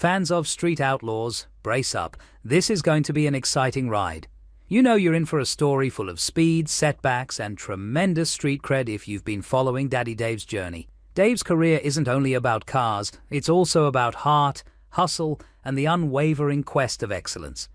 Fans of Street Outlaws, brace up. This is going to be an exciting ride. You know you're in for a story full of speed, setbacks, and tremendous street cred if you've been following Daddy Dave's journey. Dave's career isn't only about cars, it's also about heart, hustle, and the unwavering quest of excellence.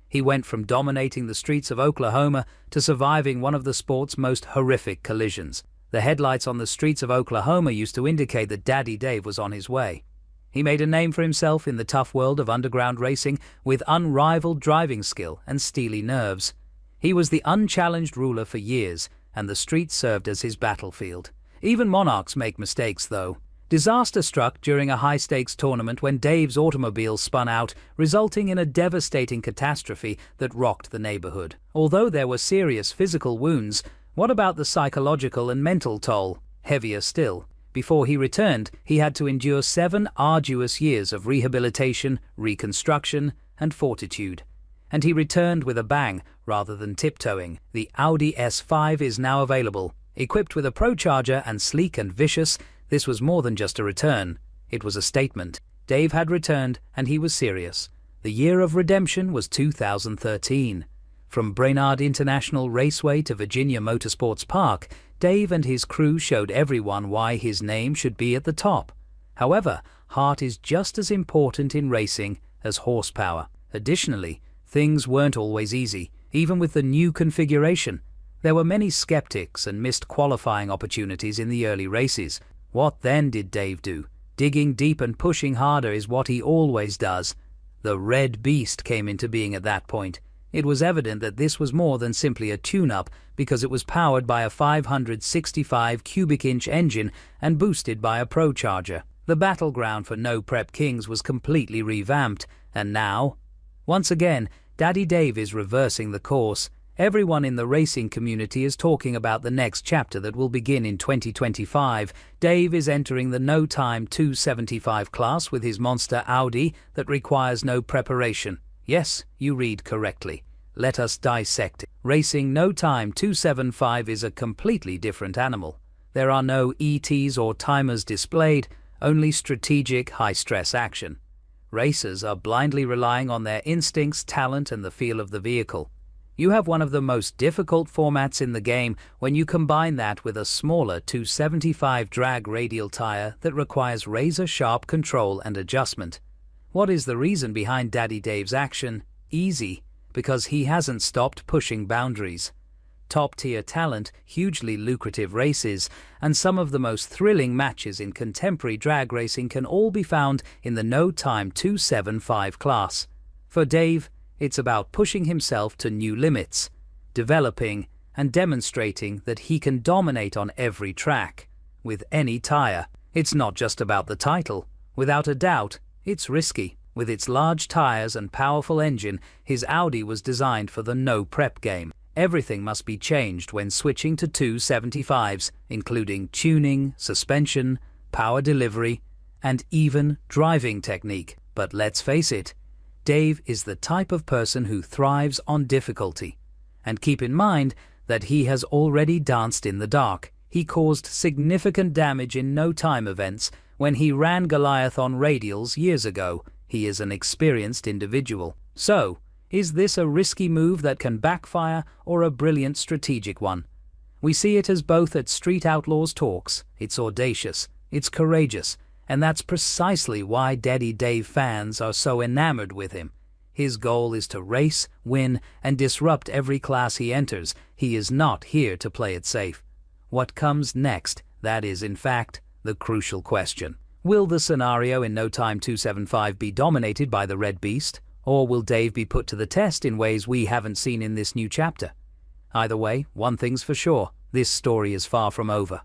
He went from dominating the streets of Oklahoma to surviving one of the sport's most horrific collisions. The headlights on the streets of Oklahoma used to indicate that Daddy Dave was on his way. He made a name for himself in the tough world of underground racing with unrivaled driving skill and steely nerves. He was the unchallenged ruler for years, and the street served as his battlefield. Even monarchs make mistakes, though. Disaster struck during a high-stakes tournament when Dave's automobile spun out, resulting in a devastating catastrophe that rocked the neighborhood. Although there were serious physical wounds, what about the psychological and mental toll? Heavier still. Before he returned, he had to endure 7 arduous years of rehabilitation, reconstruction, and fortitude. And he returned with a bang, rather than tiptoeing. The Audi S5 is now available. Equipped with a Procharger and sleek and vicious, this was more than just a return. It was a statement. Dave had returned, and he was serious. The year of redemption was 2013. From Brainerd International Raceway to Virginia Motorsports Park, Dave and his crew showed everyone why his name should be at the top. However, heart is just as important in racing as horsepower. Additionally, things weren't always easy, even with the new configuration. There were many skeptics and missed qualifying opportunities in the early races. What then did Dave do? Digging deep and pushing harder is what he always does. The Red Beast came into being at that point. It was evident that this was more than simply a tune-up because it was powered by a 565 cubic inch engine and boosted by a Procharger. The battleground for no prep kings was completely revamped, and now, once again, Daddy Dave is reversing the course. Everyone in the racing community is talking about the next chapter that will begin in 2025. Dave is entering the no-time 275 class with his monster Audi that requires no preparation. Yes, you read correctly. Let us dissect it. Racing no-time 275 is a completely different animal. There are no ETs or timers displayed, only strategic, high-stress action. Racers are blindly relying on their instincts, talent, and the feel of the vehicle. You have one of the most difficult formats in the game when you combine that with a smaller 275 drag radial tire that requires razor-sharp control and adjustment. What is the reason behind Daddy Dave's action? Easy, because he hasn't stopped pushing boundaries. Top-tier talent, hugely lucrative races, and some of the most thrilling matches in contemporary drag racing can all be found in the no-time 275 class. For Dave, it's about pushing himself to new limits, developing and demonstrating that he can dominate on every track, with any tire. It's not just about the title. Without a doubt, it's risky. With its large tires and powerful engine, his Audi was designed for the no-prep game. Everything must be changed when switching to 275s, including tuning, suspension, power delivery, and even driving technique. But let's face it, Dave is the type of person who thrives on difficulty. And keep in mind that he has already danced in the dark. He caused significant damage in no-time events when he ran Goliath on radials years ago. He is an experienced individual. So, is this a risky move that can backfire or a brilliant strategic one? We see it as both at Street Outlaws talks. It's audacious, it's courageous, and that's precisely why Daddy Dave fans are so enamored with him. His goal is to race, win, and disrupt every class he enters. He is not here to play it safe. What comes next? That is, in fact, the crucial question. Will the scenario in No Time 275 be dominated by the Red Beast, or will Dave be put to the test in ways we haven't seen in this new chapter? Either way, one thing's for sure, this story is far from over.